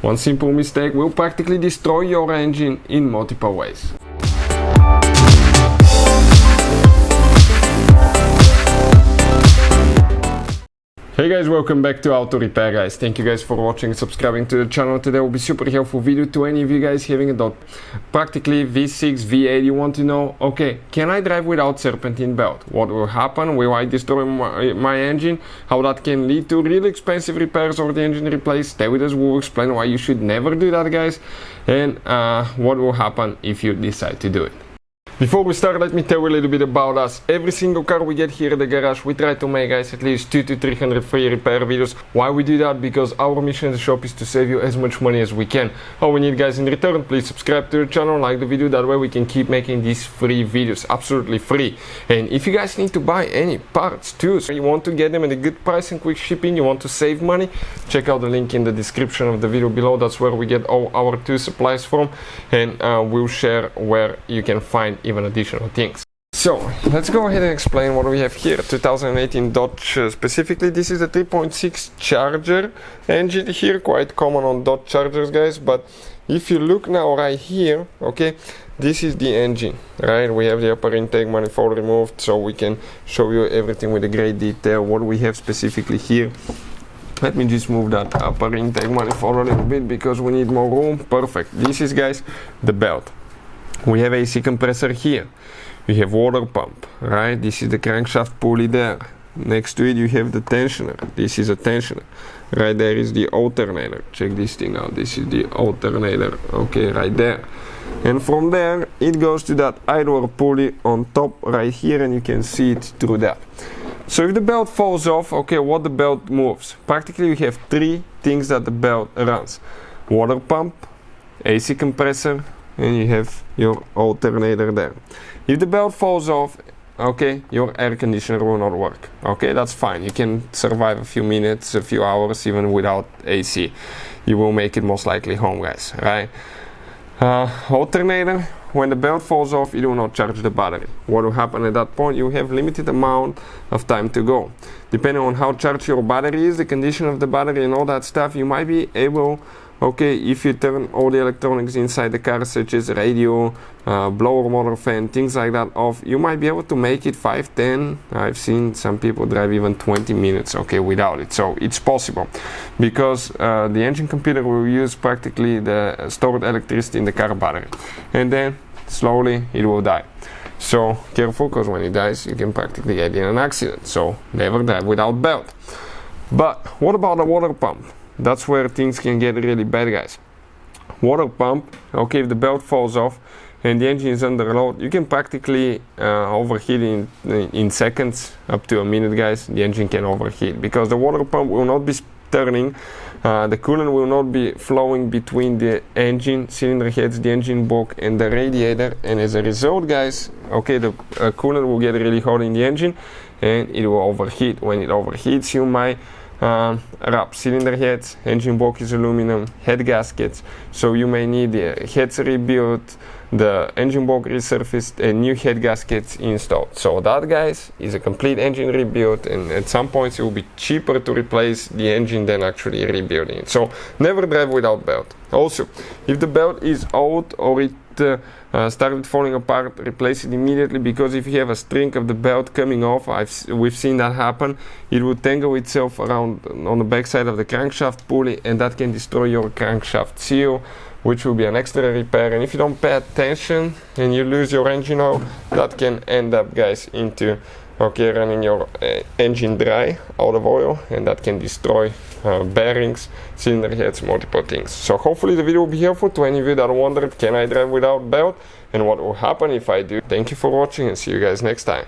One simple mistake will practically destroy your engine in multiple ways. Hey guys, welcome back to Auto Repair guys. Thank you guys for watching and subscribing to the channel. Today will be super helpful video to any of you guys having a practically V6, V8. You want to know, okay, can I drive without serpentine belt? What will happen? Will I destroy my engine? How that can lead to really expensive repairs or the engine replaced? Stay with us, we'll explain why you should never do that guys, and what will happen if you decide to do it. Before we start, let me tell you a little bit about us. Every single car we get here at the garage, we try to make guys at least 200 to 300 free repair videos. Why we do that? Because our mission in the shop is to save you as much money as we can. All we need guys in return, please subscribe to the channel, like the video, that way we can keep making these free videos, absolutely free. And if you guys need to buy any parts, tools, you want to get them at a good price and quick shipping, you want to save money, check out the link in the description of the video below. That's where we get all our tool supplies from, and we'll share where you can find even additional things. So let's go ahead and explain what we have here. 2018 Dodge specifically. This is a 3.6 Charger engine here, quite common on Dodge Chargers guys, but if you look now right here, okay, this is the engine, right? We have the upper intake manifold removed, so we can show you everything with a great detail what we have specifically here. Let me just move that upper intake manifold a little bit because we need more room. Perfect. This is guys the belt. We have AC compressor here, we have water pump, right? This is the crankshaft pulley there. Next to it you have the tensioner. This is a tensioner. Right there is the alternator. Check this thing out. This is the alternator, okay, right there. And from there it goes to that idler pulley on top right here, and you can see it through that. So if the belt falls off, okay, what the belt moves? Practically you have three things that the belt runs: water pump, AC compressor, and you have your alternator there. If the belt falls off, okay, your air conditioner will not work. Okay, that's fine. You can survive a few minutes, a few hours even without AC. You will make it most likely home guys, right? Alternator, when the belt falls off, it will not charge the battery. What will happen at that point? You have limited amount of time to go. Depending on how charged your battery is, the condition of the battery and all that stuff, you might be able, okay, if you turn all the electronics inside the car, such as radio, blower motor fan, things like that off, you might be able to make it 5, 10, I've seen some people drive even 20 minutes, okay, without it. So it's possible, because the engine computer will use practically the stored electricity in the car battery, and then slowly it will die. So careful, because when it dies you can practically get in an accident. So never drive without belt. But what about the water pump? That's where things can get really bad guys. Water pump, okay, if the belt falls off and the engine is under load, you can practically overheat in seconds, up to a minute guys. The engine can overheat because the water pump will not be turning, the coolant will not be flowing between the engine cylinder heads, the engine block and the radiator, and as a result guys, okay, the coolant will get really hot in the engine and it will overheat. When it overheats, you might wrap cylinder heads, engine block is aluminum, head gaskets, so you may need the heads rebuilt, the engine block resurfaced, and new head gaskets installed. So that guys is a complete engine rebuild, and at some points it will be cheaper to replace the engine than actually rebuilding it. So never drive without belt. Also, if the belt is old or it started falling apart, replace it immediately, because if you have a string of the belt coming off, we've seen that happen, it will tangle itself around on the backside of the crankshaft pulley, and that can destroy your crankshaft seal, which will be an extra repair. And if you don't pay attention and you lose your engine oil, that can end up guys into, okay, running your engine dry out of oil, and that can destroy bearings, cylinder heads, multiple things. So hopefully the video will be helpful to any of you that wondered, can I drive without belt and what will happen if I do. Thank you for watching and see you guys next time.